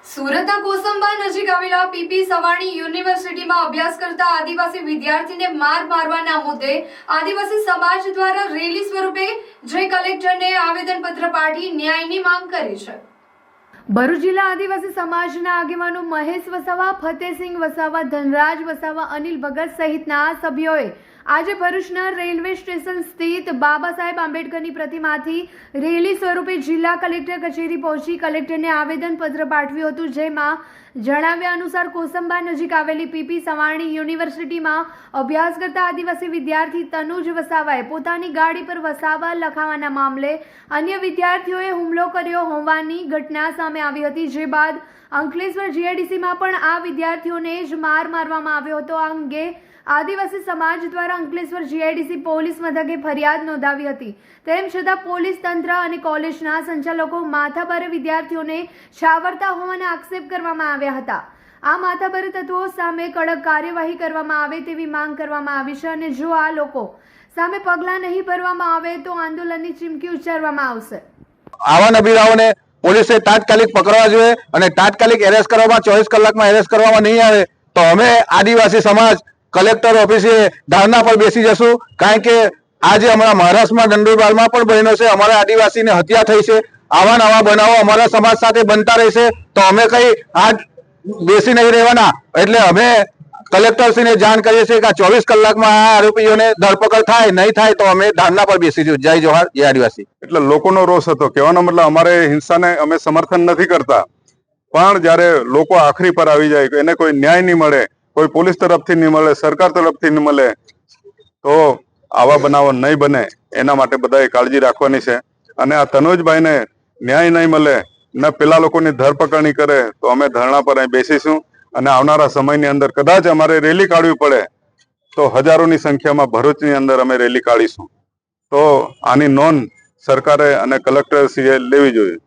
સુરતના કોસંબા નજીક આવેલા પીપી સવાણી યુનિવર્સિટીમાં અભ્યાસ કરતા આદિવાસી વિદ્યાર્થીને માર મારવાના મુદ્દે આદિવાસી સમાજ દ્વારા રેલી સ્વરૂપે જય કલેક્ટરને આવેદનપત્ર પાઠવી ન્યાયની માંગ કરી છે। ભરૂચ જિલ્લા આદિવાસી સમાજના આગેવાનો મહેશ વસાવા, ફતેહસિંહ વસાવા, ધનરાજ વસાવા, અનિલ ભગત સહિતના સભ્યોએ આજે ભરૂચના રેલવે સ્ટેશન સ્થિત બાબા સાહેબ આંબેડકરની પ્રતિમાથી રેલી સ્વરૂપે જિલ્લા કલેક્ટર કચેરી પહોંચી કલેક્ટરને આવેદનપત્ર પાઠવ્યું હતું, જેમાં જણાવ્યા અનુસાર કોસંબા નજીક આવેલી પીપી સવાણી યુનિવર્સિટીમાં અભ્યાસ કરતા આદિવાસી વિદ્યાર્થી તનુજ વસાવાએ પોતાની ગાડી પર વસાવા લખાવવાના મામલે અન્ય વિદ્યાર્થીઓએ હુમલો કર્યો હોવાની ઘટના સામે આવી હતી, જે બાદ અંકલેશ્વર જીઆઈડીસીમાં પણ આ વિદ્યાર્થીઓને જ માર મારવામાં આવ્યો હતો। આ અંગે આદિવાસી સમાજ દ્વારા અંકલેશ્વર જીઆઈડીસી પોલીસ મથકે ફરિયાદ નોંધાવી હતી। તેમ છતાં પોલીસ તંત્ર અને કોલેજના સંચાલકો માથાભારે વિદ્યાર્થીઓને છાવરતા હોવાના આક્ષેપ કરવામાં આવ્યા હતા। આ માથાભારે તત્વો સામે કડક કાર્યવાહી કરવામાં આવે તેવી માંગ કરવામાં આવી છે અને જો આ લોકો સામે પગલાં નહીં ભરવામાં આવે તો આંદોલનની ચીમકી ઉચ્ચારવામાં આવશે। આવા નબીરાઓને પોલીસે તાત્કાલિક પકડવા જોઈએ અને તાત્કાલિક એરેસ્ટ કરવામાં 24 કલાકમાં એરેસ્ટ કરવામાં નહીં આવે તો અમે આદિવાસી સમાજ કલેક્ટર ઓફિસે ધરણા પર બેસી જશું। કારણ કે આજે હમણાં મહારાષ્ટ્રમાં નંદુરબારમાં પણ બહેનો છે, અમારા આદિવાસીને હત્યા થઈ છે। આવા નવા બનાવો અમારા સમાજ સાથે બનતા રહેશે તો અમે કઈ આજ બેસી નહીં રહેવાના। એટલે અમે કલેક્ટરશ્રીને જાણ કરીએ છીએ કે 24 કલાકમાં આ આરોપીઓને ધરપકડ થાય, નહીં થાય તો અમે ધરણા પર બેસીશું। જય જોહાર, જય આદિવાસી। એટલે લોકોનો રોષ હતો। કહેવાનો મતલબ અમારે હિંસાને અમે સમર્થન નથી કરતા, પણ જ્યારે લોકો આખરી પર આવી જાય, એને કોઈ ન્યાય નહીં મળે, કોઈ પોલીસ તરફથી નહીં મળે, સરકાર તરફથી નહીં મળે, તો આવા બનાવો નહીં બને એના માટે બધાએ કાળજી રાખવાની છે। અને આ તનુજભાઈને ન્યાય નહીં મળે ને પેલા લોકોની ધરપકડ નહીં કરે તો અમે ધરણા પર અહીં બેસીશું અને આવનારા સમયની અંદર કદાચ અમારે રેલી કાઢવી પડે તો હજારોની સંખ્યામાં ભરૂચની અંદર અમે રેલી કાઢીશું। તો આની નોંધ સરકારે અને કલેક્ટરશ્રીએ લેવી જોઈએ।